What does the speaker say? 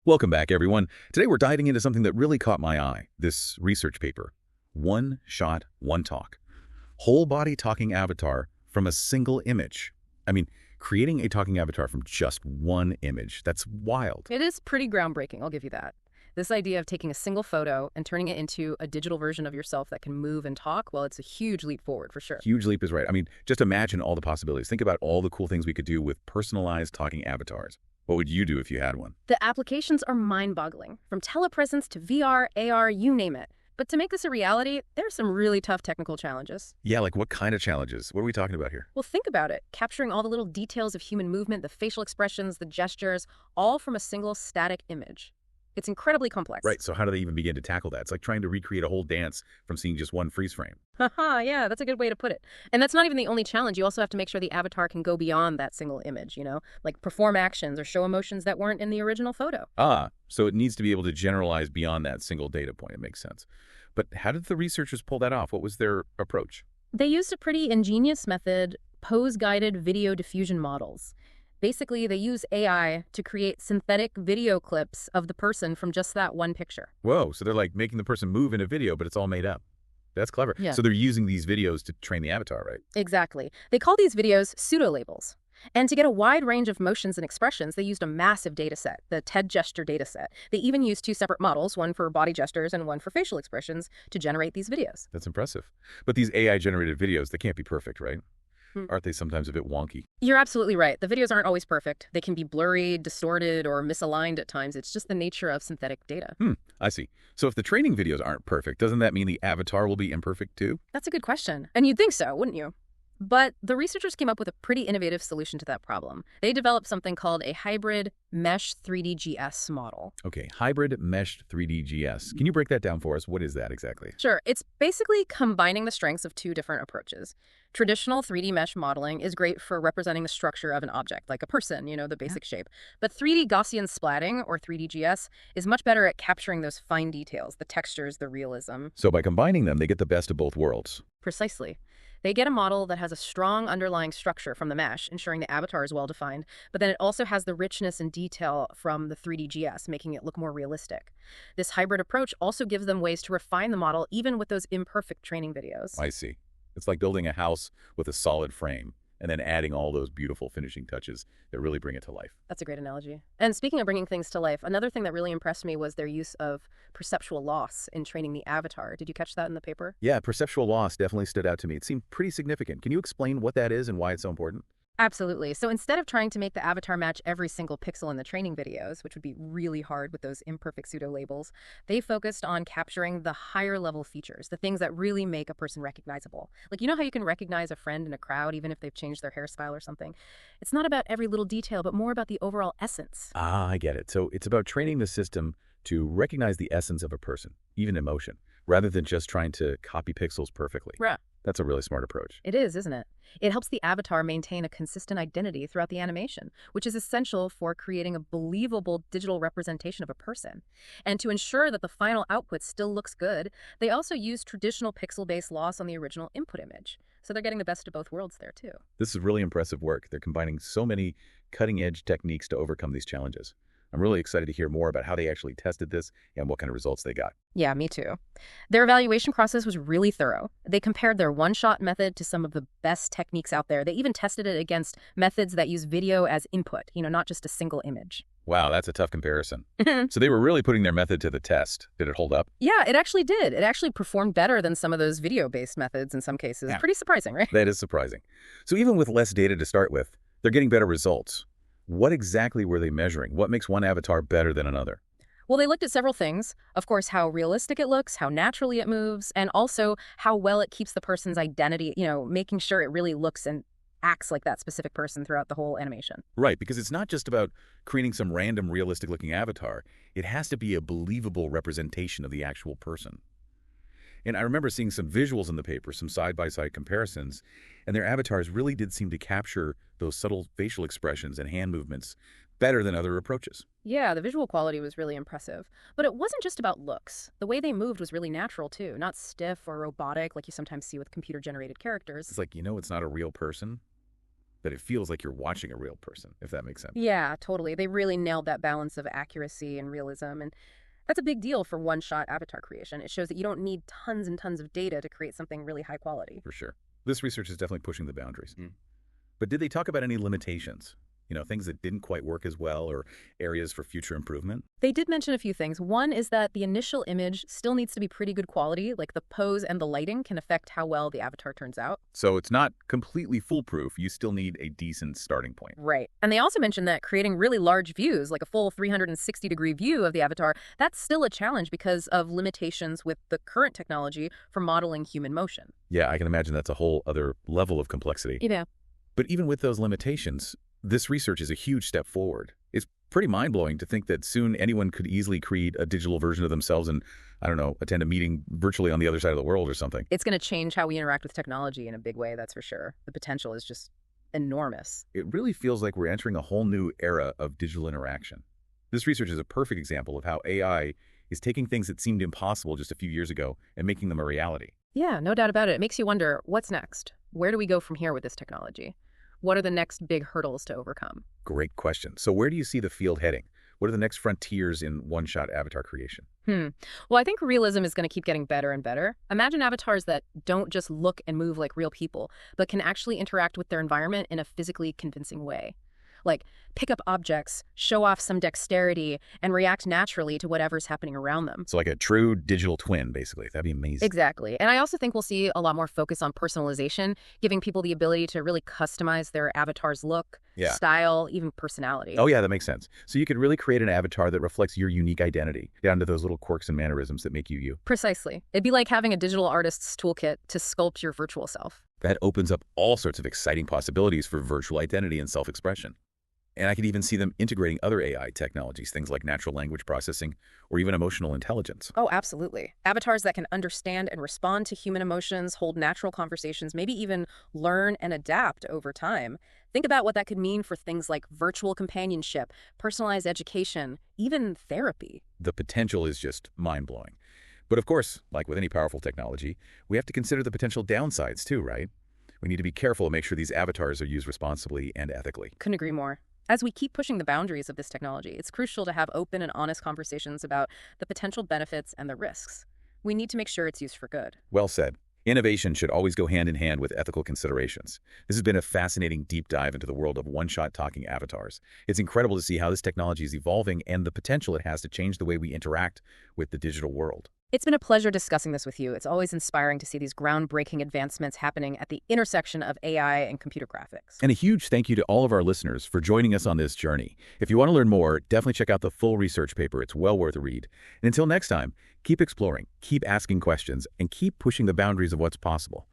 Welcome back, everyone. Today we're diving into something that really caught my eye, this research paper. One shot, one talk. Whole body talking avatar from a single image. I mean, creating a talking avatar from just one image. That's wild. It is pretty groundbreaking, I'll give you that. This idea of taking a single photo and turning it into a digital version of yourself that can move and talk, well, it's a huge leap forward for sure. Huge leap is right. I mean, just imagine all the possibilities. Think about all the cool things we could do with personalized talking avatars. What would you do if you had one? The applications are mind-boggling, from telepresence to VR, AR, you name it. But to make this a reality, there are some really tough technical challenges. Yeah, like what kind of challenges? What are we talking about here? Well, think about it. Capturing all the little details of human movement, the facial expressions, the gestures, all from a single static image. It's incredibly complex. Right, so how do they even begin to tackle that? It's like trying to recreate a whole dance from seeing just one freeze frame. Haha, yeah, that's a good way to put it. And that's not even the only challenge. You also have to make sure the avatar can go beyond that single image, like perform actions or show emotions that weren't in the original photo. So it needs to be able to generalize beyond that single data point. It makes sense. But how did the researchers pull that off? What was their approach? They used a pretty ingenious method, pose-guided video diffusion models. Basically, they use AI to create synthetic video clips of the person from just that one picture. Whoa, so they're like making the person move in a video, but it's all made up. That's clever. Yeah. So they're using these videos to train the avatar, right? Exactly. They call these videos pseudo-labels. And to get a wide range of motions and expressions, they used a massive data set, the TED gesture data set. They even used two separate models, one for body gestures and one for facial expressions, to generate these videos. That's impressive. But these AI-generated videos, they can't be perfect, right? Aren't they sometimes a bit wonky? You're absolutely right. The videos aren't always perfect. They can be blurry, distorted, or misaligned at times. It's just the nature of synthetic data. I see. So if the training videos aren't perfect, doesn't that mean the avatar will be imperfect too? That's a good question. And you'd think so, wouldn't you? But the researchers came up with a pretty innovative solution to that problem. They developed something called a hybrid mesh 3D GS model. Okay, hybrid meshed 3D GS. Can you break that down for us? What is that exactly? Sure, it's basically combining the strengths of two different approaches. Traditional 3D mesh modeling is great for representing the structure of an object, like a person, the basic shape. But 3D Gaussian Splatting, or 3D GS, is much better at capturing those fine details, the textures, the realism. So by combining them, they get the best of both worlds. Precisely. They get a model that has a strong underlying structure from the mesh, ensuring the avatar is well-defined, but then it also has the richness and detail from the 3D GS, making it look more realistic. This hybrid approach also gives them ways to refine the model even with those imperfect training videos. I see. It's like building a house with a solid frame and then adding all those beautiful finishing touches that really bring it to life. That's a great analogy. And speaking of bringing things to life, another thing that really impressed me was their use of perceptual loss in training the avatar. Did you catch that in the paper? Yeah, perceptual loss definitely stood out to me. It seemed pretty significant. Can you explain what that is and why it's so important? Absolutely. So instead of trying to make the avatar match every single pixel in the training videos, which would be really hard with those imperfect pseudo-labels, they focused on capturing the higher level features, the things that really make a person recognizable. Like, how you can recognize a friend in a crowd even if they've changed their hairstyle or something? It's not about every little detail, but more about the overall essence. I get it. So it's about training the system to recognize the essence of a person, even emotion, rather than just trying to copy pixels perfectly. Right. That's a really smart approach. It is, isn't it? It helps the avatar maintain a consistent identity throughout the animation, which is essential for creating a believable digital representation of a person. And to ensure that the final output still looks good, they also use traditional pixel-based loss on the original input image. So they're getting the best of both worlds there, too. This is really impressive work. They're combining so many cutting-edge techniques to overcome these challenges. I'm really excited to hear more about how they actually tested this and what kind of results they got. Yeah, me too. Their evaluation process was really thorough. They compared their one-shot method to some of the best techniques out there. They even tested it against methods that use video as input, not just a single image. Wow, that's a tough comparison. So they were really putting their method to the test. Did it hold up? Yeah, it actually did. It actually performed better than some of those video-based methods in some cases. Yeah. Pretty surprising, right? That is surprising. So even with less data to start with, they're getting better results. What exactly were they measuring? What makes one avatar better than another? Well, they looked at several things. Of course, how realistic it looks, how naturally it moves, and also how well it keeps the person's identity, making sure it really looks and acts like that specific person throughout the whole animation. Right, because it's not just about creating some random realistic-looking avatar. It has to be a believable representation of the actual person. And I remember seeing some visuals in the paper, some side-by-side comparisons, and their avatars really did seem to capture those subtle facial expressions and hand movements better than other approaches. Yeah, the visual quality was really impressive. But it wasn't just about looks. The way they moved was really natural, too, not stiff or robotic like you sometimes see with computer-generated characters. It's like, it's not a real person. but it feels like you're watching a real person, if that makes sense. Yeah, totally. They really nailed that balance of accuracy and realism, and that's a big deal for one-shot avatar creation. It shows that you don't need tons and tons of data to create something really high quality. For sure. This research is definitely pushing the boundaries. But did they talk about any limitations? Things that didn't quite work as well or areas for future improvement? They did mention a few things. One is that the initial image still needs to be pretty good quality, like the pose and the lighting can affect how well the avatar turns out. So it's not completely foolproof. You still need a decent starting point. Right. And they also mentioned that creating really large views, like a full 360-degree view of the avatar, that's still a challenge because of limitations with the current technology for modeling human motion. Yeah, I can imagine that's a whole other level of complexity. Yeah. But even with those limitations, this research is a huge step forward. It's pretty mind-blowing to think that soon anyone could easily create a digital version of themselves and, I don't know, attend a meeting virtually on the other side of the world or something. It's going to change how we interact with technology in a big way, that's for sure. The potential is just enormous. It really feels like we're entering a whole new era of digital interaction. This research is a perfect example of how AI is taking things that seemed impossible just a few years ago and making them a reality. Yeah, no doubt about it. It makes you wonder, what's next? Where do we go from here with this technology? What are the next big hurdles to overcome? Great question. So where do you see the field heading? What are the next frontiers in one-shot avatar creation? Well, I think realism is going to keep getting better and better. Imagine avatars that don't just look and move like real people, but can actually interact with their environment in a physically convincing way. Like, pick up objects, show off some dexterity, and react naturally to whatever's happening around them. So like a true digital twin, basically. That'd be amazing. Exactly. And I also think we'll see a lot more focus on personalization, giving people the ability to really customize their avatar's look, style, even personality. Oh, yeah, that makes sense. So you could really create an avatar that reflects your unique identity, down to those little quirks and mannerisms that make you you. Precisely. It'd be like having a digital artist's toolkit to sculpt your virtual self. That opens up all sorts of exciting possibilities for virtual identity and self-expression. And I could even see them integrating other AI technologies, things like natural language processing or even emotional intelligence. Oh, absolutely. Avatars that can understand and respond to human emotions, hold natural conversations, maybe even learn and adapt over time. Think about what that could mean for things like virtual companionship, personalized education, even therapy. The potential is just mind-blowing. But of course, like with any powerful technology, we have to consider the potential downsides too, right? We need to be careful to make sure these avatars are used responsibly and ethically. Couldn't agree more. As we keep pushing the boundaries of this technology, it's crucial to have open and honest conversations about the potential benefits and the risks. We need to make sure it's used for good. Well said. Innovation should always go hand in hand with ethical considerations. This has been a fascinating deep dive into the world of one-shot talking avatars. It's incredible to see how this technology is evolving and the potential it has to change the way we interact with the digital world. It's been a pleasure discussing this with you. It's always inspiring to see these groundbreaking advancements happening at the intersection of AI and computer graphics. And a huge thank you to all of our listeners for joining us on this journey. If you want to learn more, definitely check out the full research paper. It's well worth a read. And until next time, keep exploring, keep asking questions, and keep pushing the boundaries of what's possible.